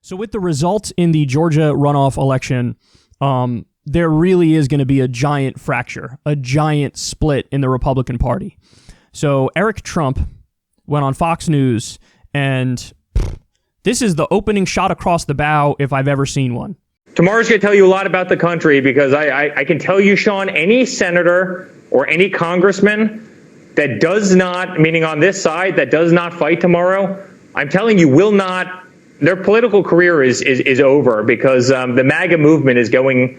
So with the results in the Georgia runoff election, there really is going to be a giant fracture, a giant split in the Republican Party. So Eric Trump went on Fox News, and this is the opening shot across the bow if I've ever seen one. Tomorrow's going to tell you a lot about the country, because I can tell you, Sean, any senator or any congressman that does not, meaning on this side, that does not fight tomorrow, I'm telling you, will not. Their political career is over, because the MAGA movement is going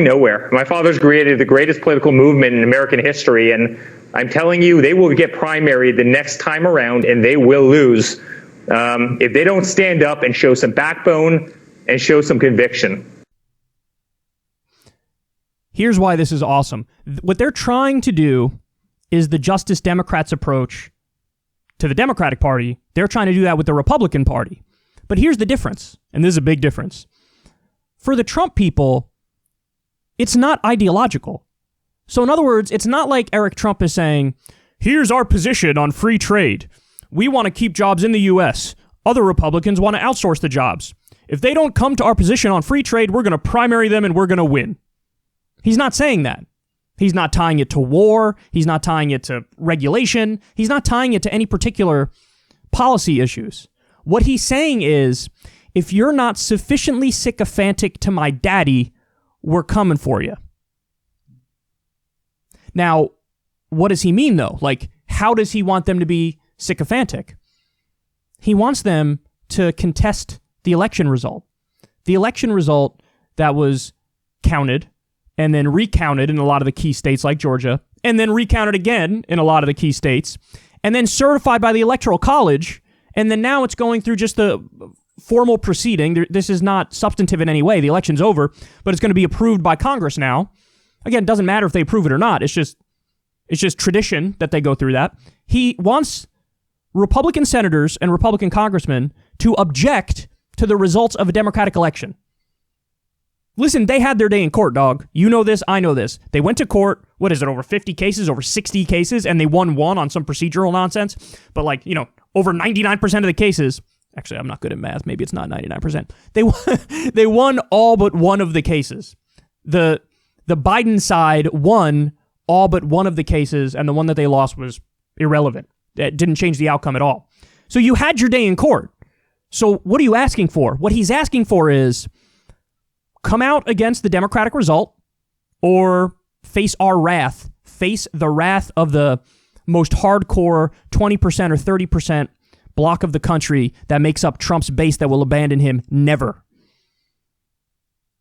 nowhere. My father's created the greatest political movement in American history, and I'm telling you, they will get primaried the next time around, and they will lose if they don't stand up and show some backbone and show some conviction. Here's why this is awesome. What they're trying to do is the Justice Democrats' approach to the Democratic Party. They're trying to do that with the Republican Party. But here's the difference, and this is a big difference. For the Trump people, it's not ideological. So in other words, it's not like Eric Trump is saying, here's our position on free trade. We want to keep jobs in the U.S. Other Republicans want to outsource the jobs. If they don't come to our position on free trade, we're going to primary them and we're going to win. He's not saying that. He's not tying it to war. He's not tying it to regulation. He's not tying it to any particular policy issues. What he's saying is, if you're not sufficiently sycophantic to my daddy, we're coming for you. Now, what does he mean, though? Like, how does he want them to be sycophantic? He wants them to contest the election result. The election result that was counted and then recounted in a lot of the key states like Georgia, and then recounted again in a lot of the key states, and then certified by the Electoral College. And then now it's going through just the formal proceeding. This is not substantive in any way. The election's over, but it's going to be approved by Congress now. Again, it doesn't matter if they approve it or not. It's just tradition that they go through that. He wants Republican senators and Republican congressmen to object to the results of a Democratic election. Listen, they had their day in court, dog. You know this, I know this. They went to court, what is it, over 50 cases, over 60 cases, and they won one on some procedural nonsense. But over 99% of the cases, actually, I'm not good at math, maybe it's not 99%. They won all but one of the cases. The Biden side won all but one of the cases, and the one that they lost was irrelevant. It didn't change the outcome at all. So you had your day in court. So what are you asking for? What he's asking for is come out against the Democratic result or face our wrath. Face the wrath of the most hardcore 20% or 30% block of the country that makes up Trump's base that will abandon him never.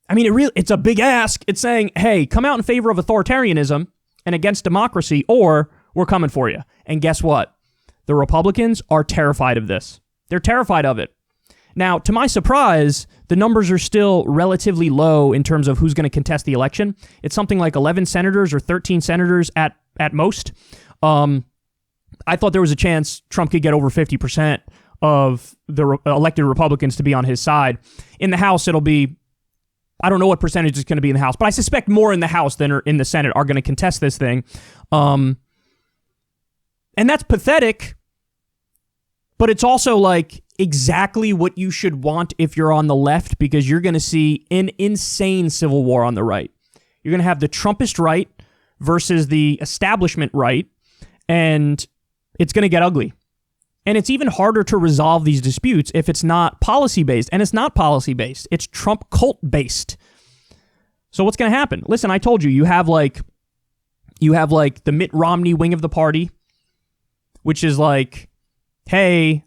I mean, it's a big ask. It's saying, hey, come out in favor of authoritarianism and against democracy, or we're coming for you. And guess what? The Republicans are terrified of this. They're terrified of it. Now, to my surprise, the numbers are still relatively low in terms of who's going to contest the election. It's something like 11 senators or 13 senators at most. I thought there was a chance Trump could get over 50% of the elected Republicans to be on his side. In the House, it'll be, I don't know what percentage is going to be in the House, but I suspect more in the House than in the Senate are going to contest this thing. And that's pathetic, but it's also like exactly what you should want if you're on the left, because you're going to see an insane civil war on the right. You're going to have the Trumpist right versus the establishment right, and it's going to get ugly. And it's even harder to resolve these disputes if it's not policy-based, and it's not policy-based. It's Trump cult-based. So what's going to happen? Listen, I told you, you have like the Mitt Romney wing of the party, which is like, hey,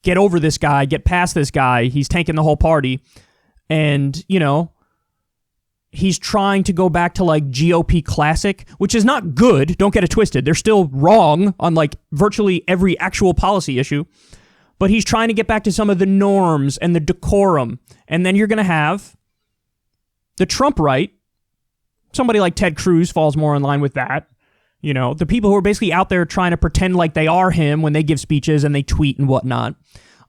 get over this guy, get past this guy. He's tanking the whole party. And, he's trying to go back to like GOP classic, which is not good. Don't get it twisted. They're still wrong on like virtually every actual policy issue. But he's trying to get back to some of the norms and the decorum. And then you're going to have the Trump right. Somebody like Ted Cruz falls more in line with that. The people who are basically out there trying to pretend like they are him when they give speeches and they tweet and whatnot.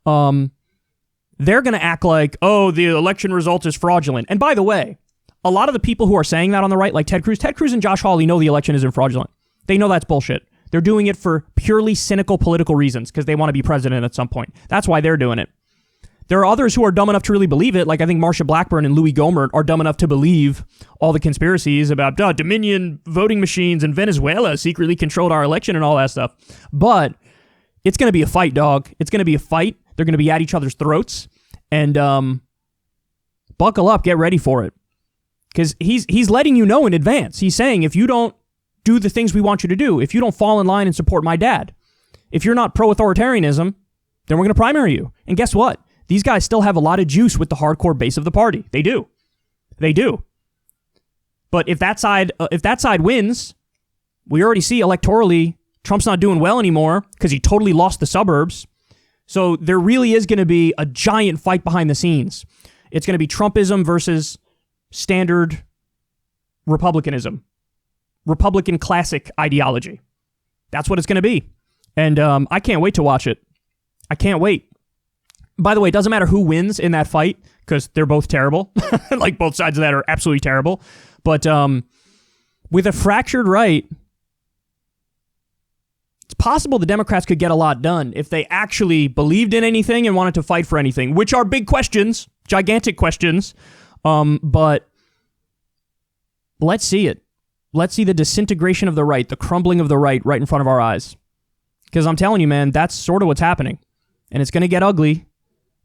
They're going to act like, oh, the election result is fraudulent. And by the way, a lot of the people who are saying that on the right, like Ted Cruz and Josh Hawley, know the election isn't fraudulent. They know that's bullshit. They're doing it for purely cynical political reasons because they want to be president at some point. That's why they're doing it. There are others who are dumb enough to really believe it. Like I think Marsha Blackburn and Louis Gohmert are dumb enough to believe all the conspiracies about Dominion voting machines and Venezuela secretly controlled our election and all that stuff. But it's going to be a fight, dog. It's going to be a fight. They're going to be at each other's throats. And buckle up, get ready for it. Because he's letting you know in advance. He's saying, if you don't do the things we want you to do, if you don't fall in line and support my dad, if you're not pro-authoritarianism, then we're going to primary you. And guess what? These guys still have a lot of juice with the hardcore base of the party. They do. They do. But if that side wins, we already see electorally Trump's not doing well anymore because he totally lost the suburbs. So there really is going to be a giant fight behind the scenes. It's going to be Trumpism versus standard Republicanism. Republican classic ideology. That's what it's going to be. And I can't wait to watch it. I can't wait. By the way, it doesn't matter who wins in that fight because they're both terrible. Like both sides of that are absolutely terrible. But with a fractured right, it's possible the Democrats could get a lot done if they actually believed in anything and wanted to fight for anything, which are big questions, gigantic questions. But let's see it. Let's see the disintegration of the right, the crumbling of the right in front of our eyes. Because I'm telling you, man, that's sort of what's happening. And it's going to get ugly.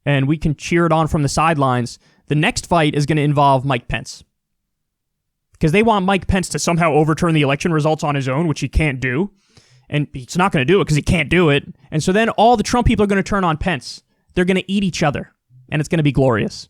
And we can cheer it on from the sidelines. The next fight is going to involve Mike Pence. Because they want Mike Pence to somehow overturn the election results on his own, which he can't do. And he's not going to do it because he can't do it. And so then all the Trump people are going to turn on Pence. They're going to eat each other. And it's going to be glorious.